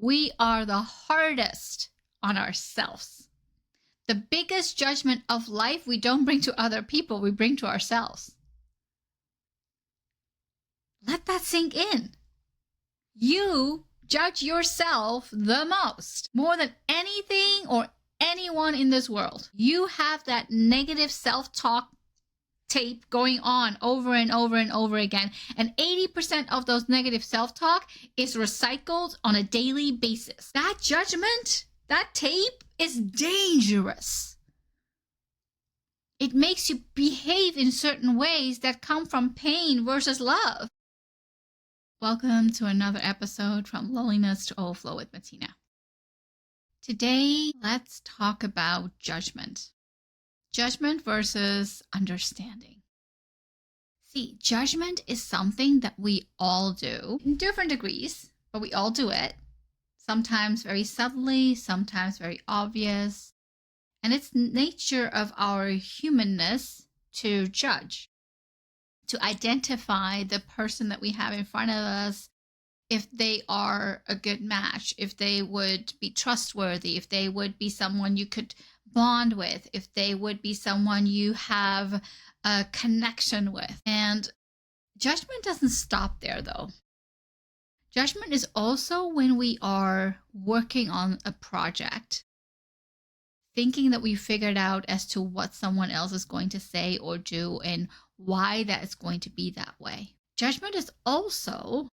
we are the hardest on ourselves. The biggest judgment of life we don't bring to other people, we bring to ourselves. Let that sink in. You judge yourself the most, more than anything or anyone in this world. You have that negative self-talk tape going on over and over and over again. And 80% of those negative self-talk is recycled on a daily basis. That judgment, that tape is dangerous. It makes you behave in certain ways that come from pain versus love. Welcome to another episode from Loneliness to Overflow with Matina. Today, let's talk about judgment. Judgment versus understanding. See, judgment is something that we all do in different degrees, but we all do it. Sometimes very subtly, sometimes very obvious. And it's nature of our humanness to judge, to identify the person that we have in front of us, if they are a good match, if they would be trustworthy, if they would be someone you could bond with, if they would be someone you have a connection with. And judgment doesn't stop there, though. Judgment is also when we are working on a project, thinking that we figured out as to what someone else is going to say or do and why that is going to be that way. Judgment is also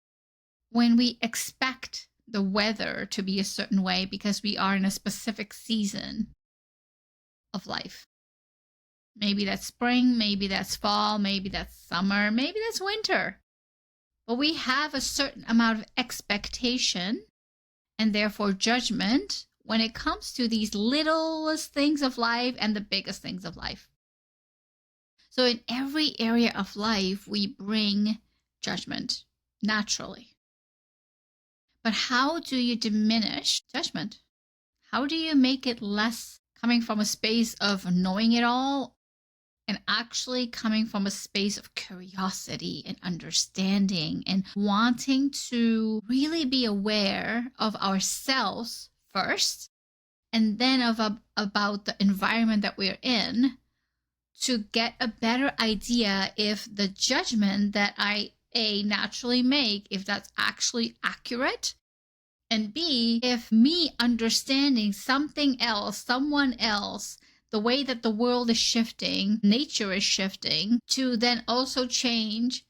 when we expect the weather to be a certain way because we are in a specific season of life. Maybe that's spring, maybe that's fall, maybe that's summer, maybe that's winter. But we have a certain amount of expectation and therefore judgment when it comes to these littlest things of life and the biggest things of life. So in every area of life, we bring judgment naturally. But how do you diminish judgment? How do you make it less coming from a space of knowing it all and actually coming from a space of curiosity and understanding and wanting to really be aware of ourselves first and then about the environment that we're in to get a better idea if the judgment that I naturally make, if that's actually accurate, and B, if me understanding something else, someone else, the way that the world is shifting, nature is shifting, to then also change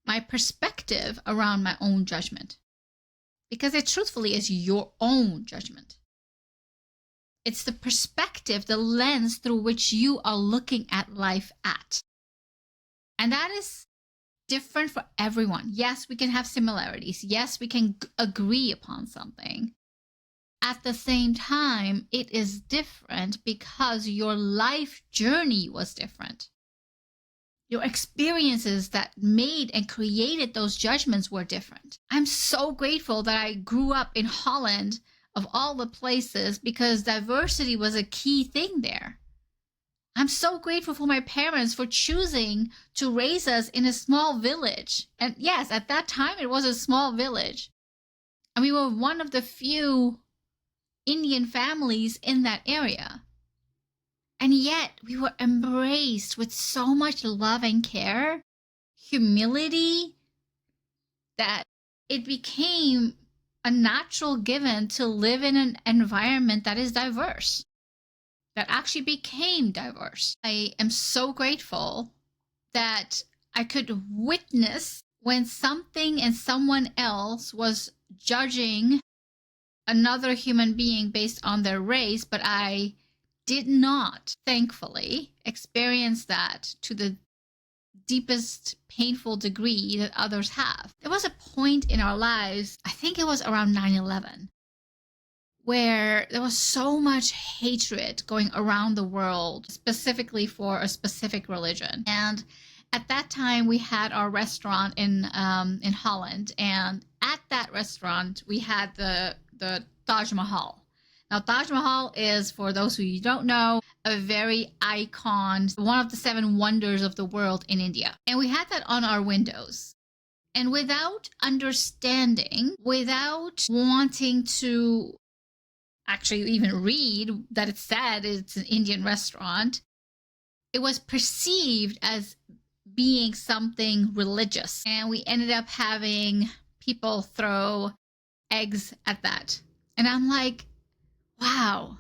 my perspective around my own judgment. Because it truthfully is your own judgment. It's the perspective, the lens through which you are looking at life at. And that is different for everyone. Yes, we can have similarities. Yes, we can agree upon something. At the same time, it is different because your life journey was different. Your experiences that made and created those judgments were different. I'm so grateful that I grew up in Holland, of all the places, because diversity was a key thing there. I'm so grateful for my parents for choosing to raise us in a small village. And yes, at that time, it was a small village. And we were one of the few Indian families in that area. And yet, we were embraced with so much love and care, humility, that it became a natural given to live in an environment that is diverse, that actually became diverse. I am so grateful that I could witness when something and someone else was judging another human being based on their race, but I did not, thankfully, experience that to the deepest painful degree that others have. There was a point in our lives, I think it was around 9/11, where there was so much hatred going around the world, specifically for a specific religion. And at that time, we had our restaurant in Holland, and at that restaurant, we had the Taj Mahal. Now, Taj Mahal is, for those who you don't know, a very icon, one of the 7 wonders of the world in India. And we had that on our windows. And without understanding, without wanting to actually even read that it said it's an Indian restaurant, it was perceived as being something religious. And we ended up having people throw eggs at that. And I'm like, wow,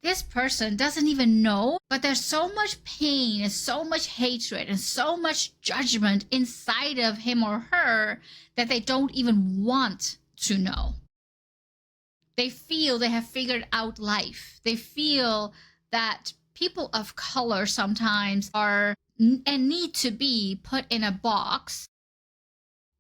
this person doesn't even know, but there's so much pain and so much hatred and so much judgment inside of him or her that they don't even want to know. They feel they have figured out life. They feel that people of color sometimes are and need to be put in a box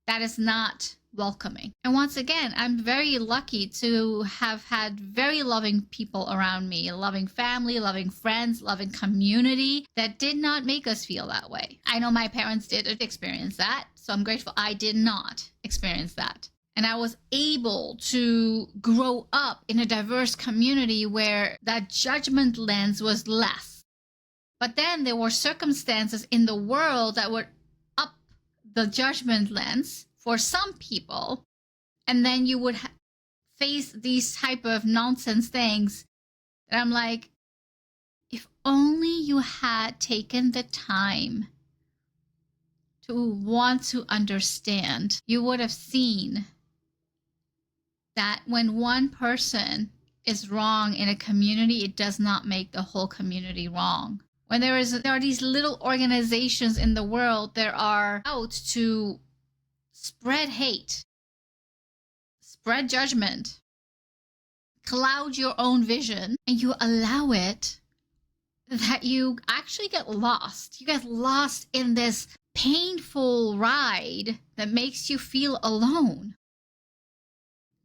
that is not welcoming. And once again, I'm very lucky to have had very loving people around me, loving family, loving friends, loving community that did not make us feel that way. I know my parents did experience that, so I'm grateful I did not experience that. And I was able to grow up in a diverse community where that judgment lens was less. But then there were circumstances in the world that would up the judgment lens for some people. And then you would face these type of nonsense things. And I'm like, if only you had taken the time to want to understand, you would have seen that when one person is wrong in a community, it does not make the whole community wrong. When there are these little organizations in the world that are out to spread hate, spread judgment, cloud your own vision, and you allow it, that you actually get lost. You get lost in this painful ride that makes you feel alone.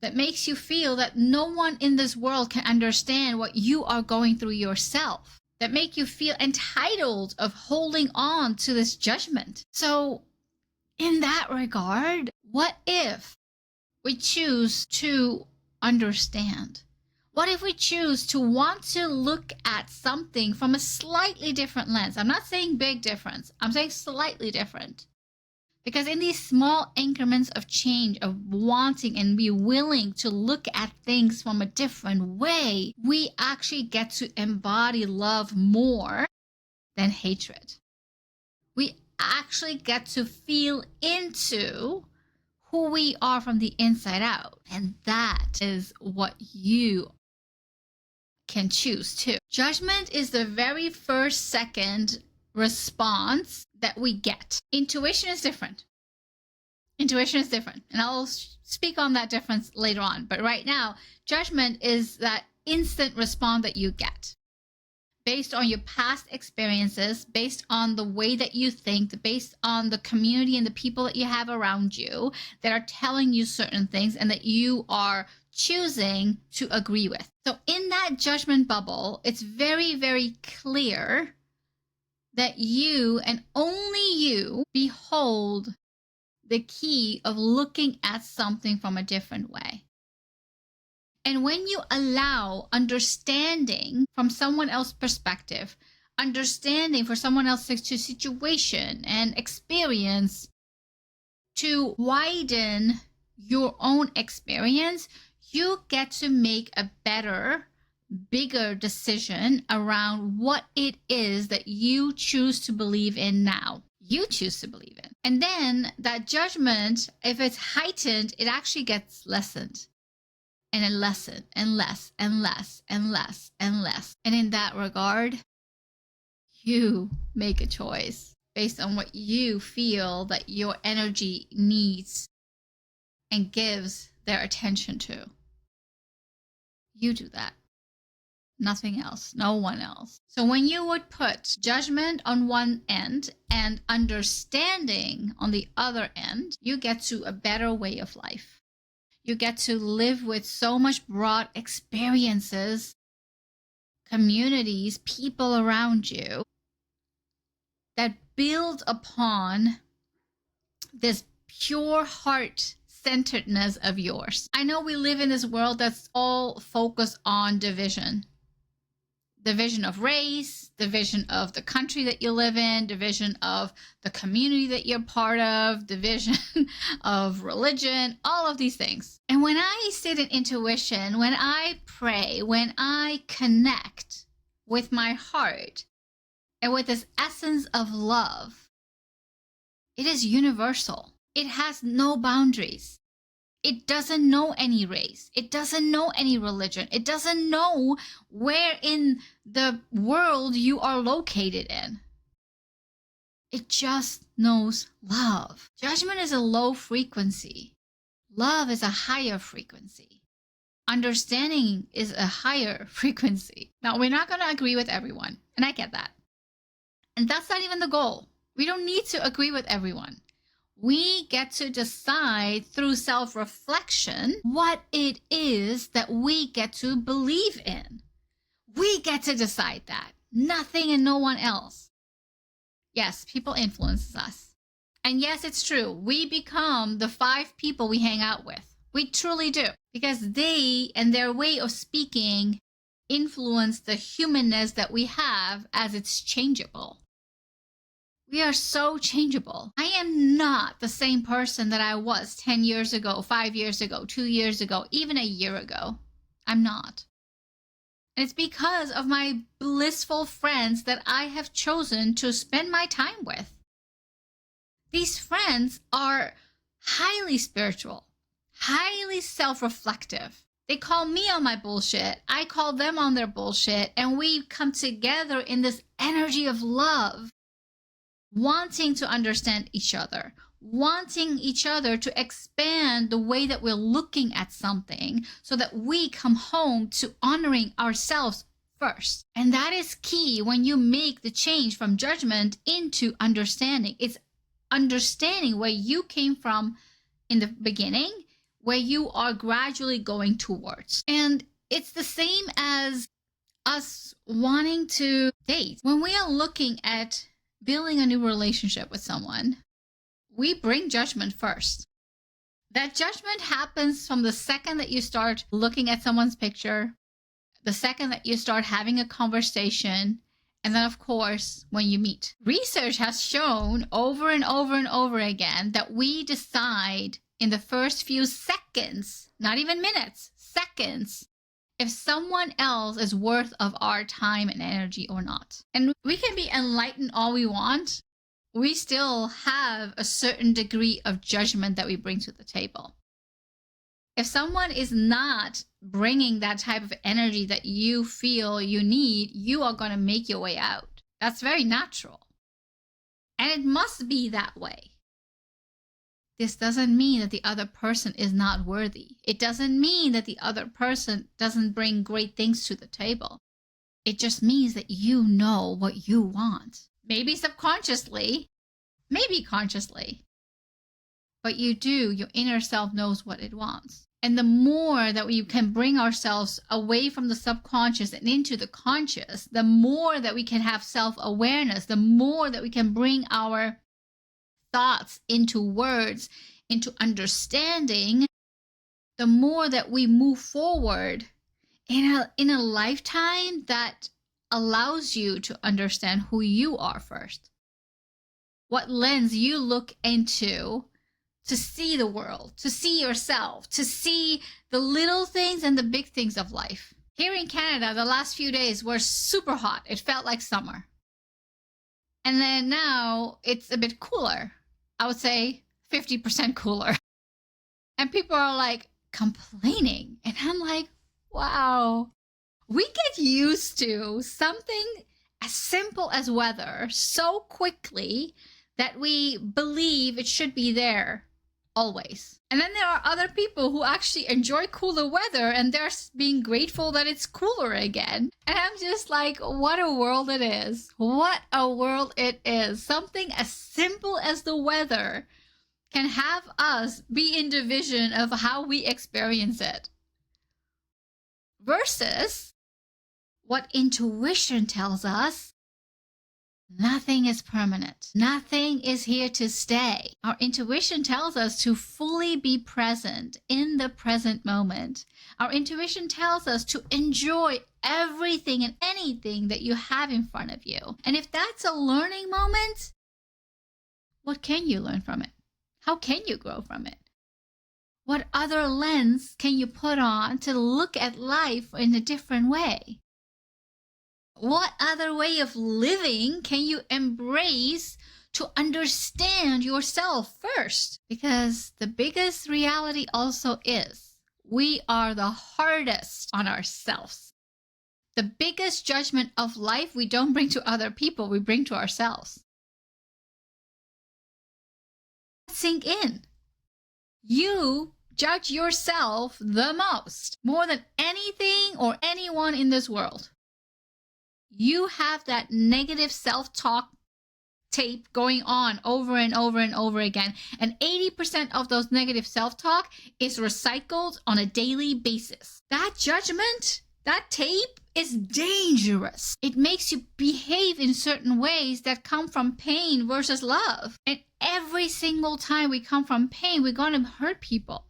That makes you feel that no one in this world can understand what you are going through yourself. That make you feel entitled of holding on to this judgment. So in that regard, what if we choose to understand? What if we choose to want to look at something from a slightly different lens? I'm not saying big difference. I'm saying slightly different. Because in these small increments of change, of wanting and be willing to look at things from a different way, we actually get to embody love more than hatred. We actually get to feel into who we are from the inside out. And that is what you can choose too. Judgment is the very first second response that we get. Intuition is different. Intuition is different. And I'll speak on that difference later on. But right now, judgment is that instant response that you get based on your past experiences, based on the way that you think, based on the community and the people that you have around you that are telling you certain things and that you are choosing to agree with. So in that judgment bubble, it's very, very clear that you and only you behold the key of looking at something from a different way. And when you allow understanding from someone else's perspective, understanding for someone else's situation and experience to widen your own experience, you get to make a better, bigger decision around what it is that you choose to believe in now. You choose to believe in. And then that judgment, if it's heightened, it actually gets lessened. And then lessened and less and less and less and less. And in that regard, you make a choice based on what you feel that your energy needs and gives their attention to. You do that. Nothing else. No one else. So when you would put judgment on one end and understanding on the other end, you get to a better way of life. You get to live with so much broad experiences, communities, people around you that build upon this pure heart centeredness of yours. I know we live in this world that's all focused on division. division of race, division of the country that you live in, division of the community that you're part of, division of religion, all of these things. And when I sit in intuition, when I pray, when I connect with my heart and with this essence of love, it is universal. It has no boundaries. It doesn't know any race. It doesn't know any religion. It doesn't know where in the world you are located in. It just knows love. Judgment is a low frequency. Love is a higher frequency. Understanding is a higher frequency. Now, we're not going to agree with everyone, and I get that. And that's not even the goal. We don't need to agree with everyone. We get to decide through self-reflection what it is that we get to believe in. We get to decide that. Nothing and no one else. Yes, people influence us. And yes, it's true. We become the 5 people we hang out with. We truly do. Because they and their way of speaking influence the humanness that we have as it's changeable. We are so changeable. I am not the same person that I was 10 years ago, 5 years ago, 2 years ago, even a year ago. I'm not. And it's because of my blissful friends that I have chosen to spend my time with. These friends are highly spiritual, highly self-reflective. They call me on my bullshit. I call them on their bullshit. And we come together in this energy of love, wanting to understand each other, wanting each other to expand the way that we're looking at something so that we come home to honoring ourselves first. And that is key when you make the change from judgment into understanding. It's understanding where you came from in the beginning, where you are gradually going towards. And it's the same as us wanting to date. When we are looking at building a new relationship with someone, we bring judgment first. That judgment happens from the second that you start looking at someone's picture, the second that you start having a conversation, and then, of course, when you meet. Research has shown over and over and over again that we decide in the first few seconds, not even minutes, seconds, if someone else is worth of our time and energy or not. And we can be enlightened all we want. We still have a certain degree of judgment that we bring to the table. If someone is not bringing that type of energy that you feel you need, you are going to make your way out. That's very natural. And it must be that way. This doesn't mean that the other person is not worthy. It doesn't mean that the other person doesn't bring great things to the table. It just means that you know what you want. Maybe subconsciously, maybe consciously. But you do, your inner self knows what it wants. And the more that we can bring ourselves away from the subconscious and into the conscious, the more that we can have self-awareness, the more that we can bring our thoughts into words, into understanding, the more that we move forward in a lifetime that allows you to understand who you are first. What lens you look into to see the world, to see yourself, to see the little things and the big things of life. Here in Canada, the last few days were super hot. It felt like summer. And then now it's a bit cooler. I would say 50% cooler. And people are like complaining. And I'm like, wow. We get used to something as simple as weather so quickly that we believe it should be there always. And then there are other people who actually enjoy cooler weather and they're being grateful that it's cooler again. And I'm just like, what a world it is. What a world it is. Something as simple as the weather can have us be in division of how we experience it. Versus what intuition tells us, Nothing is permanent. Nothing is here to stay. Our intuition tells us to fully be present in the present moment. Our intuition tells us to enjoy everything and anything that you have in front of you. And if that's a learning moment, what can you learn from it? How can you grow from it? What other lens can you put on to look at life in a different way? What other way of living can you embrace to understand yourself first? Because the biggest reality also is we are the hardest on ourselves. The biggest judgment of life we don't bring to other people, we bring to ourselves. Sink in. You judge yourself the most, more than anything or anyone in this world. You have that negative self-talk tape going on over and over and over again. And 80% of those negative self-talk is recycled on a daily basis. That judgment, that tape is dangerous. It makes you behave in certain ways that come from pain versus love. And every single time we come from pain, we're going to hurt people.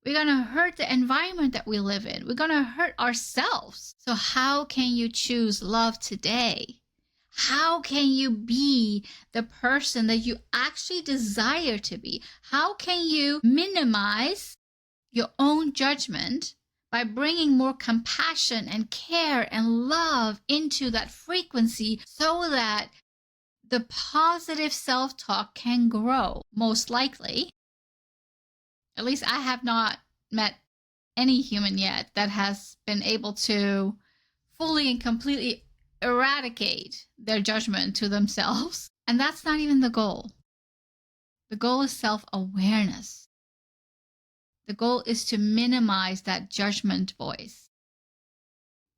We're going to hurt the environment that we live in. We're going to hurt ourselves. So how can you choose love today? How can you be the person that you actually desire to be? How can you minimize your own judgment by bringing more compassion and care and love into that frequency so that the positive self-talk can grow? Most likely, at least I have not met any human yet that has been able to fully and completely eradicate their judgment to themselves. And that's not even the goal. The goal is self-awareness. The goal is to minimize that judgment voice.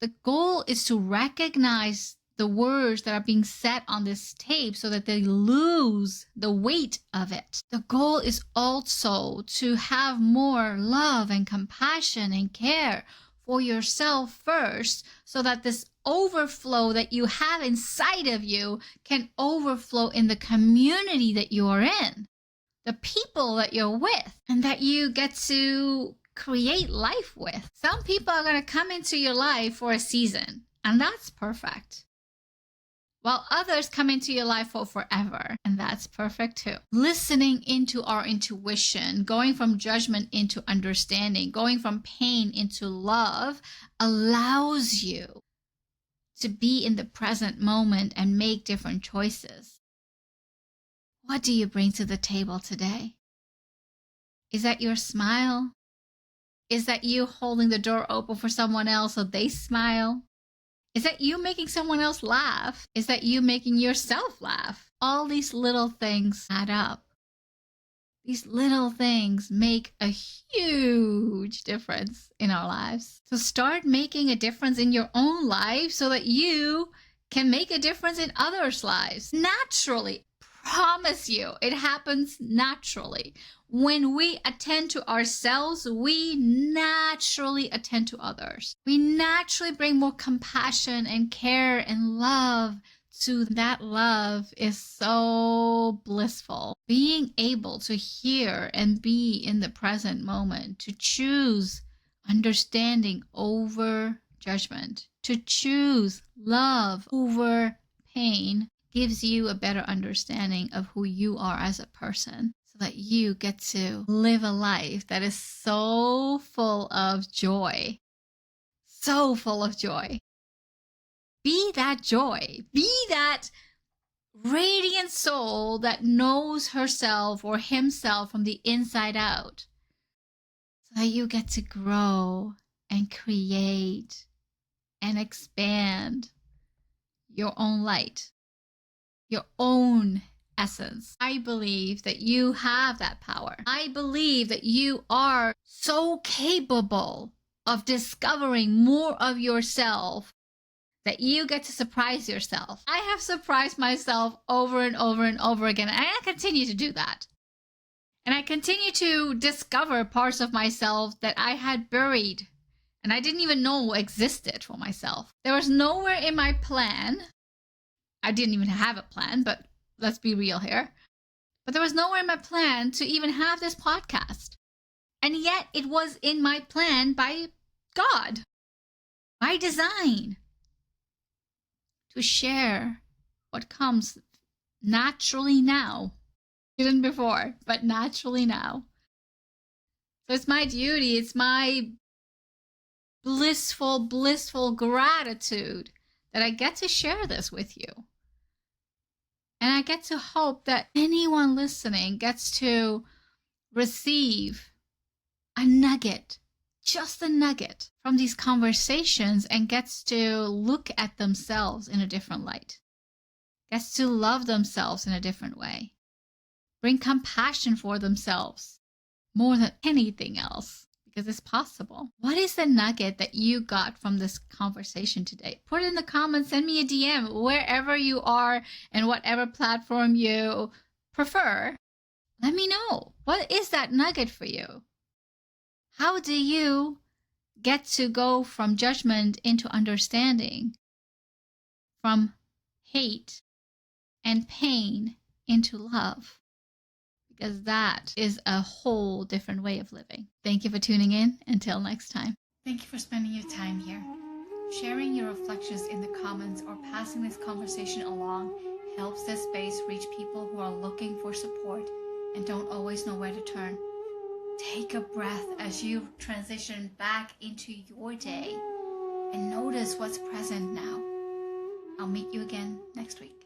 The goal is to recognize the words that are being said on this tape so that they lose the weight of it. The goal is also to have more love and compassion and care for yourself first so that this overflow that you have inside of you can overflow in the community that you are in, the people that you're with, and that you get to create life with. Some people are going to come into your life for a season, and that's perfect. While others come into your life for forever, and that's perfect too. Listening into our intuition, going from judgment into understanding, going from pain into love, allows you to be in the present moment and make different choices. What do you bring to the table today? Is that your smile? Is that you holding the door open for someone else so they smile? Is that you making someone else laugh? Is that you making yourself laugh? All these little things add up. These little things make a huge difference in our lives. So start making a difference in your own life so that you can make a difference in others' lives. Naturally. Promise you, it happens naturally. When we attend to ourselves, we naturally attend to others. We naturally bring more compassion and care and love to that. Love is so blissful. Being able to hear and be in the present moment, to choose understanding over judgment, to choose love over pain, gives you a better understanding of who you are as a person so that you get to live a life that is so full of joy. So full of joy. Be that joy. Be that radiant soul that knows herself or himself from the inside out so that you get to grow and create and expand your own light. Your own essence. I believe that you have that power. I believe that you are so capable of discovering more of yourself that you get to surprise yourself. I have surprised myself over and over and over again, and I continue to do that. And I continue to discover parts of myself that I had buried and I didn't even know existed for myself. There was nowhere in my plan I didn't even have a plan, but let's be real here. But there was nowhere in my plan to even have this podcast. And yet it was in my plan by God, by design, to share what comes naturally now. Didn't before, but naturally now. So it's my duty, it's my blissful gratitude that I get to share this with you. And I get to hope that anyone listening gets to receive a nugget, just a nugget from these conversations, and gets to look at themselves in a different light, gets to love themselves in a different way, bring compassion for themselves more than anything else, because it's possible. What is the nugget that you got from this conversation today? Put it in the comments, send me a DM wherever you are and whatever platform you prefer. Let me know. What is that nugget for you? How do you get to go from judgment into understanding, from hate and pain into love? Because that is a whole different way of living. Thank you for tuning in. Until next time. Thank you for spending your time here. Sharing your reflections in the comments or passing this conversation along helps this space reach people who are looking for support and don't always know where to turn. Take a breath as you transition back into your day and notice what's present now. I'll meet you again next week.